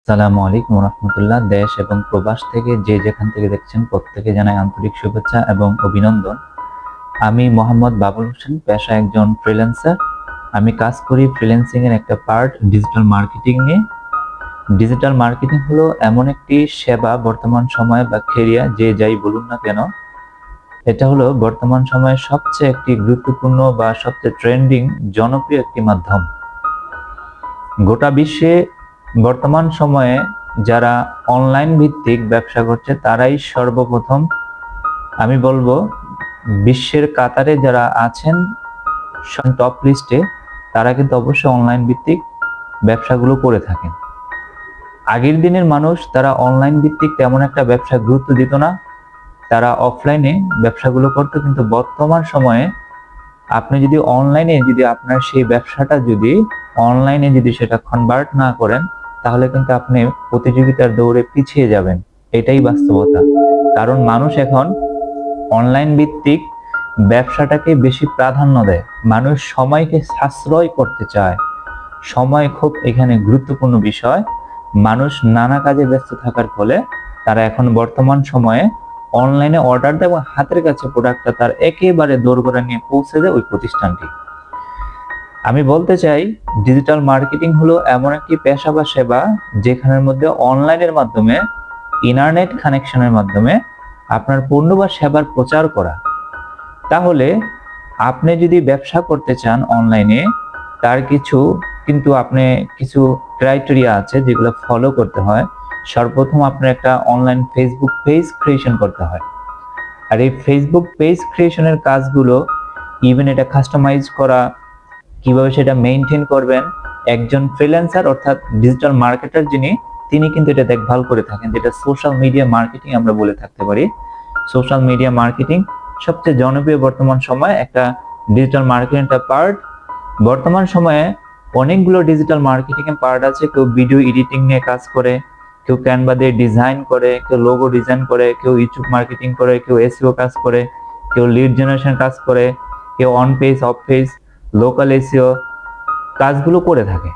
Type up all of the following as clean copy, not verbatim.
আসসালামু আলাইকুম রহমতুল্লাহ। দেশ এবং প্রবাস থেকে যে যেখান থেকে দেখছেন প্রত্যেকে জানাই আন্তরিক শুভেচ্ছা এবং অভিনন্দন। আমি মোহাম্মদ বাবুল হোসেন, পেশা একজন ফ্রিল্যান্সার। আমি কাজ করি ফ্রিল্যান্সিং এর একটা পার্ট ডিজিটাল মার্কেটিং নিয়ে। ডিজিটাল মার্কেটিং হলো এমন একটি সেবা বর্তমান সময়ে বা কেরিয়ার যে যাই বলুন না কেন, এটা হলো বর্তমান সময়ে সবচেয়ে একটি গুরুত্বপূর্ণ বা সবচেয়ে ট্রেন্ডিং জনপ্রিয় একটি মাধ্যম। গোটা বিশ্বে বর্তমান সময়ে যারা অনলাইন ভিত্তিক ব্যবসা করছে তারাই সর্বপ্রথম, আমি বলবো বিশ্বের কাতারে যারা আছেন টপ লিস্টে, তারা কিন্তু অবশ্যই অনলাইন ভিত্তিক ব্যবসাগুলো করে থাকেন। আগের দিনের মানুষ তারা অনলাইন ভিত্তিক তেমন একটা ব্যবসা গুরুত্ব দিত না, তারা অফলাইনে ব্যবসাগুলো করতো। কিন্তু বর্তমান সময়ে আপনি যদি অনলাইনে যদি আপনার সেই ব্যবসাটা যদি অনলাইনে যদি সেটা কনভার্ট না করেন, তাহলে কিন্তু আপনি প্রতিযোগিতার দৌড়ে পিছিয়ে যাবেন। এটাই বাস্তবতা। কারণ মানুষ এখন অনলাইন ভিত্তিক ব্যবসাটাকে বেশি প্রাধান্য দেয়। মানুষ সময়কে সাশ্রয় করতে চায়। সময় খুব এখানে গুরুত্বপূর্ণ বিষয়। মানুষ নানা কাজে ব্যস্ত থাকার ফলে তারা এখন বর্তমান সময়ে অনলাইনে অর্ডার দেয় এবং হাতের কাছে প্রোডাক্টটা তার একেবারে দোরগোড়া নিয়ে পৌঁছে দেয় ওই প্রতিষ্ঠানটি। আমি বলতে চাই, ডিজিটাল মার্কেটিং হলো এমন একটি পেশা বা সেবা যেখানের মধ্যে অনলাইনের মাধ্যমে, ইন্টারনেট কানেকশনের মাধ্যমে আপনার পণ্য বা সেবার প্রচার করা। তাহলে আপনি যদি ব্যবসা করতে চান অনলাইনে, তার কিছু ক্রাইটেরিয়া আছে যেগুলো ফলো করতে হয়। সর্বপ্রথম আপনার একটা অনলাইন ফেসবুক পেজ ক্রিয়েশন করতে হয়। আর এই ফেসবুক পেজ ক্রিয়েশনের কাজগুলো, ইভেন এটা কাস্টমাইজ করা, কিভাবে সেটা মেইনটেইন করবেন, একজন ফ্রিল্যান্সার অর্থাৎ ডিজিটাল মার্কেটার তিনি কিন্তু এটা দেখভাল করে থাকেন, যেটা সোশ্যাল মিডিয়া মার্কেটিং আমরা বলে থাকতে পারি। সোশ্যাল মিডিয়া মার্কেটিং সবচেয়ে জনপ্রিয় বর্তমান সময়ে একটা ডিজিটাল মার্কেটিং একটা পার্ট। বর্তমান সময়ে অনেকগুলো ডিজিটাল মার্কেটিং এর পার্ট আছে। কেউ ভিডিও এডিটিং নিয়ে কাজ করে, কেউ ক্যানভা দিয়ে ডিজাইন করে, কেউ লোগো ডিজাইন করে, কেউ ইউটিউব মার্কেটিং করে, কেউ এসইও কাজ করে, কেউ লিড জেনারেশন কাজ করে, কেউ on page of page local SEO কাজগুলো করে থাকে।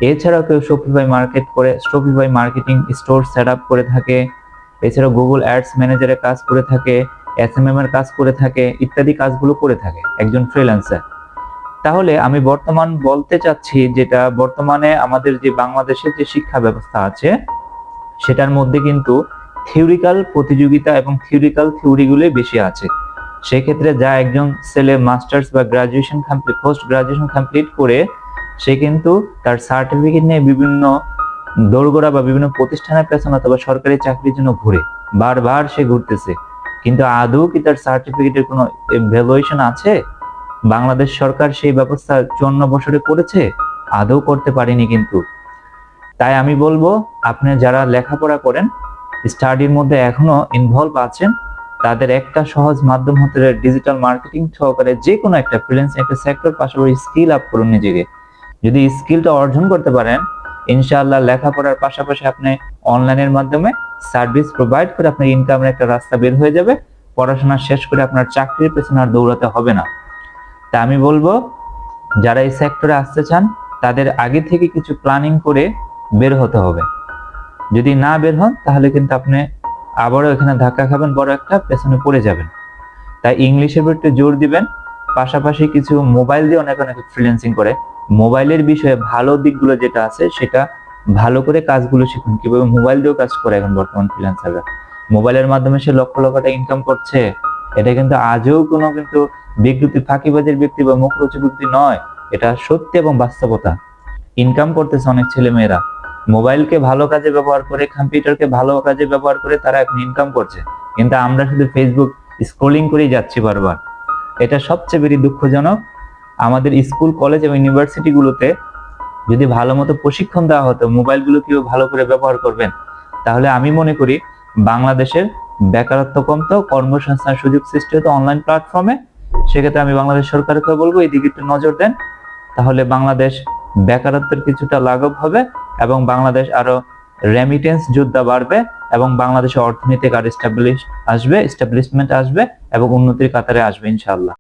এছাড়াও কেউ Shopify marketing store set up করে থাকে। এছাড়াও গুগল অ্যাডস ম্যানেজারের কাজ করে থাকে, এসএমএম এর কাজ করে থাকে, ইত্যাদি কাজগুলো করে থাকে একজন ফ্রিল্যান্সার। তাহলে আমি বলতে চাচ্ছি, যেটা বর্তমানে আমাদের যে বাংলাদেশের যে শিক্ষা ব্যবস্থা আছে, সেটার মধ্যে কিন্তু থিওরিক্যাল প্রতিযোগিতা এবং থিওরিক্যাল থিওরিগুলোই বেশি আছে। সেক্ষেত্রে যা একজন ছেলে মাস্টার্স বা পোস্ট গ্রাজুয়েশন কমপ্লিট করে, সে কিন্তু তার সার্টিফিকেট নিয়ে বিভিন্ন দোরগোড়া বা বিভিন্ন প্রতিষ্ঠানের পেছনে অথবা সরকারি চাকরির জন্য ঘুরে, বারবার সে ঘুরতেছে। কিন্তু আদৌ কি তার সার্টিফিকেটের কোনো ভ্যালুয়েশন আছে? বাংলাদেশ সরকার সেই ব্যবস্থা 54 বছরে করেছে? আদৌ করতে পারেনি কিন্তু। তাই আমি বলবো, আপনি যারা লেখাপড়া করেন, স্টাডির মধ্যে এখনো ইনভলভ আছেন, তাদের একটা সহজ মাধ্যম হতে ডিজিটাল মার্কেটিং সহকারে যে কোনো একটা ফ্রিল্যান্সিং একটা সেক্টর পাশাপাশি স্কিল আপ করুন নিজেকে। যদি স্কিলটা অর্জন করতে পারেন, ইনশাআল্লাহ লেখাপড়ার পাশাপাশি আপনি অনলাইনের মাধ্যমে সার্ভিস প্রোভাইড করে আপনার ইনকামের একটা রাস্তা বের হয়ে যাবে। পড়াশোনা শেষ করে আপনার চাকরির পেছনে আর দৌড়াতে হবে না। তা আমি বলবো, যারা এই সেক্টরে আসতে চান, তাদের আগে থেকে কিছু প্ল্যানিং করে বের হতে হবে। যদি না বের হন, তাহলে কিন্তু আপনি আবারও এখানে ধাক্কা খাবেন, বড় একটা পেছনে পড়ে যাবেন। তাই ইংলিশের উপর একটু জোর দিবেন। পাশাপাশি কিছু মোবাইল দিয়ে অনেকে ফ্রিল্যান্সিং করে, মোবাইলের বিষয়ে ভালো দিকগুলো যেটা আছে সেটা ভালো করে কাজগুলো শিখুন, কিভাবে মোবাইল দিয়েও কাজ করে এখন বর্তমান ফ্রিল্যান্সাররা। মোবাইলের মাধ্যমে সে লক্ষ লক্ষ টাকা ইনকাম করছে। এটা কিন্তু আজও কোনো কিন্তু ফাঁকিবাজের ব্যক্তি বা মুখরোচক ব্যক্তি নয়, এটা সত্যি এবং বাস্তবতা। ইনকাম করতেছে অনেক ছেলে মেয়েরা, মোবাইলকে ভালো কাজে ব্যবহার করে, কম্পিউটারকে ভালো কাজে ব্যবহার করে তারা এখন ইনকাম করছে। কিন্তু আমরা শুধু ফেসবুক স্ক্রলিং করেই যাচ্ছি বারবার। এটা সবচেয়ে বেশি দুঃখজনক। আমাদের স্কুল, কলেজ এবং ইউনিভার্সিটিগুলোতে যদি ভালো মতো প্রশিক্ষণ দেওয়া হতো মোবাইলগুলো কিভাবে ভালো করে ব্যবহার করবেন, তাহলে আমি মনে করি বাংলাদেশের বেকারত্ব কমতো, কর্মসংস্থান সুযোগ সৃষ্টি হতো অনলাইন প্ল্যাটফর্মে। সেক্ষেত্রে আমি বাংলাদেশ সরকারকে বলবো এদিকে একটু নজর দেন, তাহলে বাংলাদেশ বেকারত্বের কিছুটা লাঘব হবে এবং বাংলাদেশ আরো রেমিটেন্স যোদ্ধা বাড়বে এবং বাংলাদেশের অর্থনৈতিক আর এস্টাবলিশমেন্ট আসবে এবং উন্নতির কাতারে আসবে ইনশাআল্লাহ।